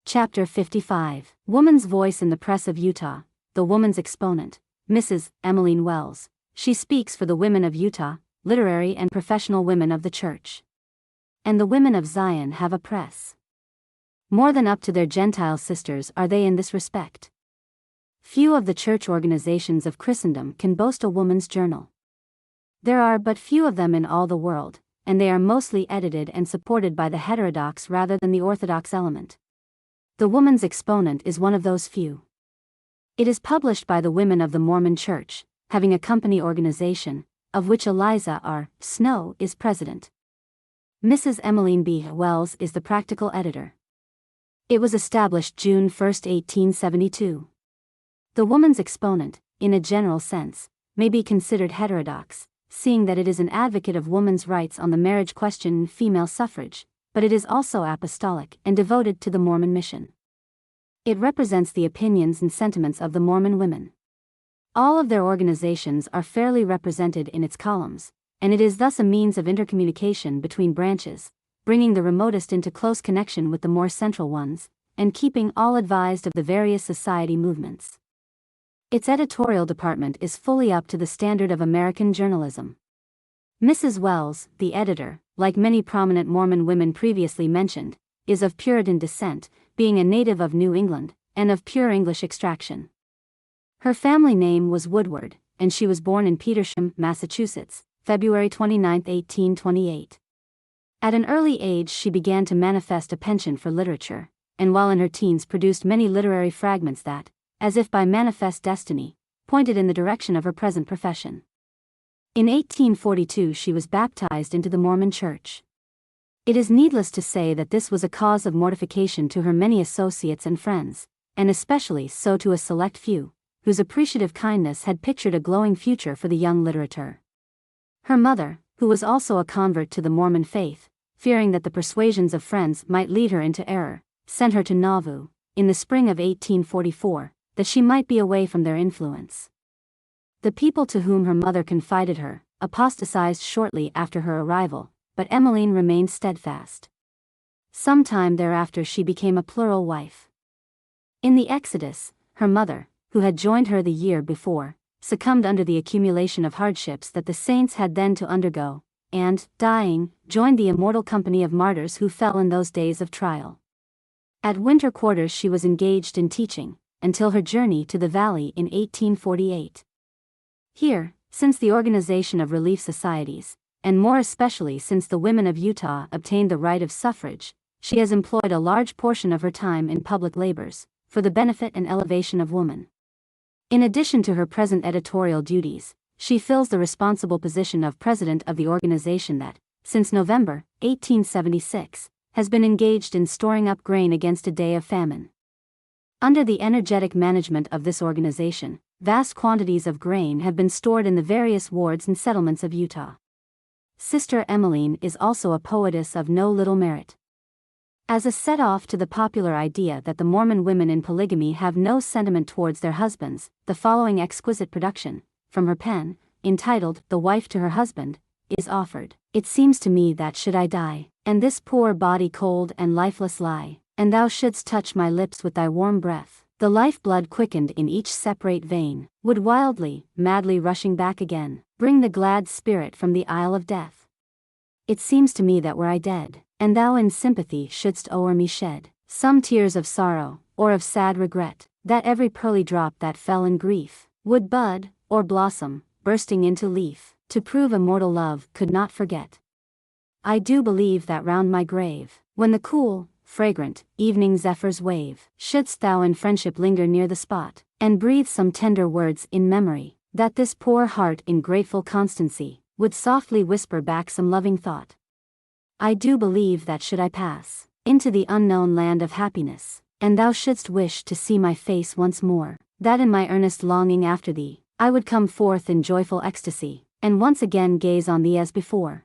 Chapter 55. Woman's Voice in the Press of Utah. The woman's exponent, Mrs. Emmeline Wells. She speaks for the women of Utah, literary and professional women of the church. And the women of Zion have a press. More than up to their Gentile sisters are they in this respect. Few of the church organizations of Christendom can boast a woman's journal. There are but few of them in all the world, and they are mostly edited and supported by the heterodox rather than the orthodox element. The Woman's Exponent is one of those few. It is published by the women of the Mormon Church, having a company organization, of which Eliza R. Snow is president. Mrs. Emmeline B. Wells is the practical editor. It was established June 1, 1872. The Woman's Exponent, in a general sense, may be considered heterodox, seeing that it is an advocate of women's rights on the marriage question and female suffrage, but it is also apostolic and devoted to the Mormon mission. It represents the opinions and sentiments of the Mormon women. All of their organizations are fairly represented in its columns, and it is thus a means of intercommunication between branches, bringing the remotest into close connection with the more central ones, and keeping all advised of the various society movements. Its editorial department is fully up to the standard of American journalism. Mrs. Wells, the editor, like many prominent Mormon women previously mentioned, is of Puritan descent, being a native of New England, and of pure English extraction. Her family name was Woodward, and she was born in Petersham, Massachusetts, February 29, 1828. At an early age she began to manifest a penchant for literature, and while in her teens produced many literary fragments that, as if by manifest destiny, pointed in the direction of her present profession. In 1842 she was baptized into the Mormon Church. It is needless to say that this was a cause of mortification to her many associates and friends, and especially so to a select few, whose appreciative kindness had pictured a glowing future for the young literateur. Her mother, who was also a convert to the Mormon faith, fearing that the persuasions of friends might lead her into error, sent her to Nauvoo, in the spring of 1844, that she might be away from their influence. The people to whom her mother confided her apostatized shortly after her arrival, but Emmeline remained steadfast. Some time thereafter she became a plural wife. In the Exodus, her mother, who had joined her the year before, succumbed under the accumulation of hardships that the saints had then to undergo, and, dying, joined the immortal company of martyrs who fell in those days of trial. At winter quarters she was engaged in teaching, until her journey to the valley in 1848. Here, since the organization of relief societies, and more especially since the women of Utah obtained the right of suffrage, she has employed a large portion of her time in public labors, for the benefit and elevation of woman. In addition to her present editorial duties, she fills the responsible position of president of the organization that, since November 1876, has been engaged in storing up grain against a day of famine. Under the energetic management of this organization, vast quantities of grain have been stored in the various wards and settlements of Utah. Sister Emmeline is also a poetess of no little merit. As a set-off to the popular idea that the Mormon women in polygamy have no sentiment towards their husbands, the following exquisite production, from her pen, entitled "The Wife to Her Husband," is offered. It seems to me that should I die, and this poor body cold and lifeless lie, and thou shouldst touch my lips with thy warm breath, the life-blood quickened in each separate vein, would wildly, madly rushing back again, bring the glad spirit from the isle of death. It seems to me that were I dead, and thou in sympathy shouldst o'er me shed some tears of sorrow, or of sad regret, that every pearly drop that fell in grief, would bud, or blossom, bursting into leaf, to prove immortal love could not forget. I do believe that round my grave, when the cool, fragrant, evening zephyrs wave, shouldst thou in friendship linger near the spot, and breathe some tender words in memory, that this poor heart in grateful constancy, would softly whisper back some loving thought. I do believe that should I pass into the unknown land of happiness, and thou shouldst wish to see my face once more, that in my earnest longing after thee, I would come forth in joyful ecstasy, and once again gaze on thee as before.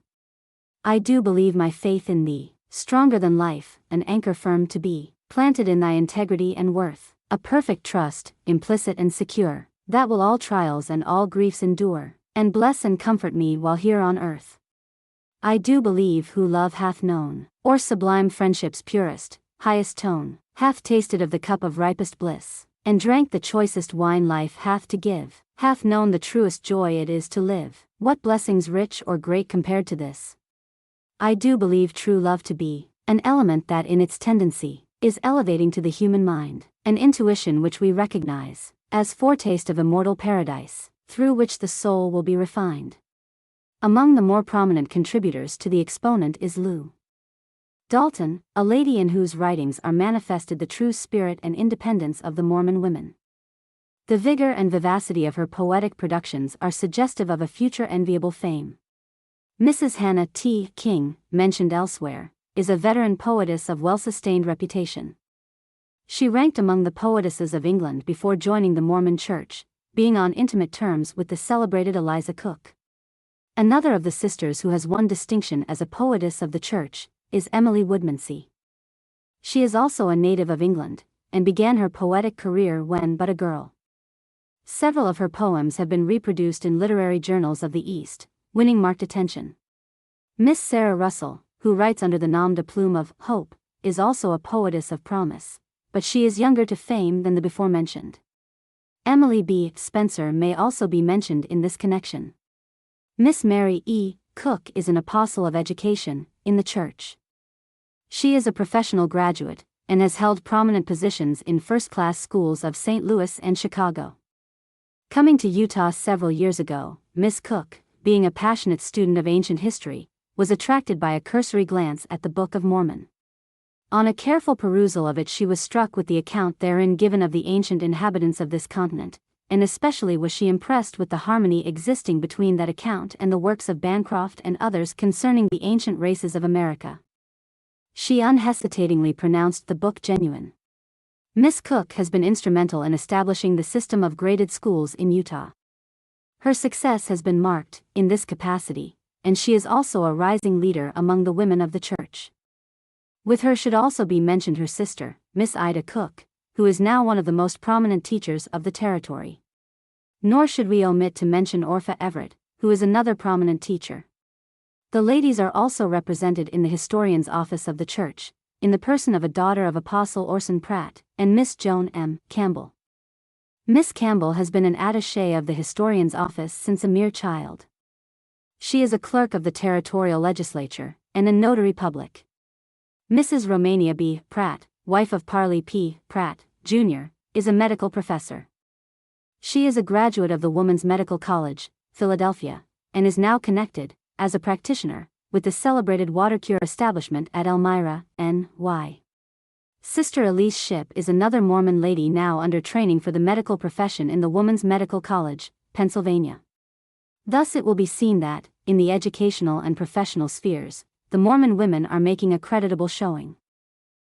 I do believe my faith in thee, stronger than life, an anchor firm to be, planted in thy integrity and worth, a perfect trust, implicit and secure, that will all trials and all griefs endure, and bless and comfort me while here on earth. I do believe who love hath known, or sublime friendship's purest, highest tone, hath tasted of the cup of ripest bliss, and drank the choicest wine life hath to give, hath known the truest joy it is to live. What blessings rich or great compared to this? I do believe true love to be an element that in its tendency is elevating to the human mind, an intuition which we recognize as foretaste of immortal paradise, through which the soul will be refined. Among the more prominent contributors to the exponent is Lou Dalton, a lady in whose writings are manifested the true spirit and independence of the Mormon women. The vigor and vivacity of her poetic productions are suggestive of a future enviable fame. Mrs. Hannah T. King, mentioned elsewhere, is a veteran poetess of well-sustained reputation. She ranked among the poetesses of England before joining the Mormon Church, being on intimate terms with the celebrated Eliza Cook. Another of the sisters who has won distinction as a poetess of the Church is Emily Woodmansey. She is also a native of England, and began her poetic career when but a girl. Several of her poems have been reproduced in literary journals of the East, winning marked attention. Miss Sarah Russell, who writes under the nom de plume of Hope, is also a poetess of promise, but she is younger to fame than the before-mentioned. Emily B. Spencer may also be mentioned in this connection. Miss Mary E. Cook is an apostle of education in the Church. She is a professional graduate, and has held prominent positions in first-class schools of St. Louis and Chicago. Coming to Utah several years ago, Miss Cook, being a passionate student of ancient history, was attracted by a cursory glance at the Book of Mormon. On a careful perusal of it, she was struck with the account therein given of the ancient inhabitants of this continent, and especially was she impressed with the harmony existing between that account and the works of Bancroft and others concerning the ancient races of America. She unhesitatingly pronounced the book genuine. Miss Cook has been instrumental in establishing the system of graded schools in Utah. Her success has been marked, in this capacity, and she is also a rising leader among the women of the Church. With her should also be mentioned her sister, Miss Ida Cook, who is now one of the most prominent teachers of the territory. Nor should we omit to mention Orpha Everett, who is another prominent teacher. The ladies are also represented in the historian's office of the Church, in the person of a daughter of Apostle Orson Pratt, and Miss Joan M. Campbell. Miss Campbell has been an attaché of the historian's office since a mere child. She is a clerk of the territorial legislature, and a notary public. Mrs. Romania B. Pratt, wife of Parley P. Pratt, Jr., is a medical professor. She is a graduate of the Woman's Medical College, Philadelphia, and is now connected, as a practitioner, with the celebrated water cure establishment at Elmira, N.Y. Sister Elise Shipp is another Mormon lady now under training for the medical profession in the Woman's Medical College, Pennsylvania. Thus it will be seen that, in the educational and professional spheres, the Mormon women are making a creditable showing.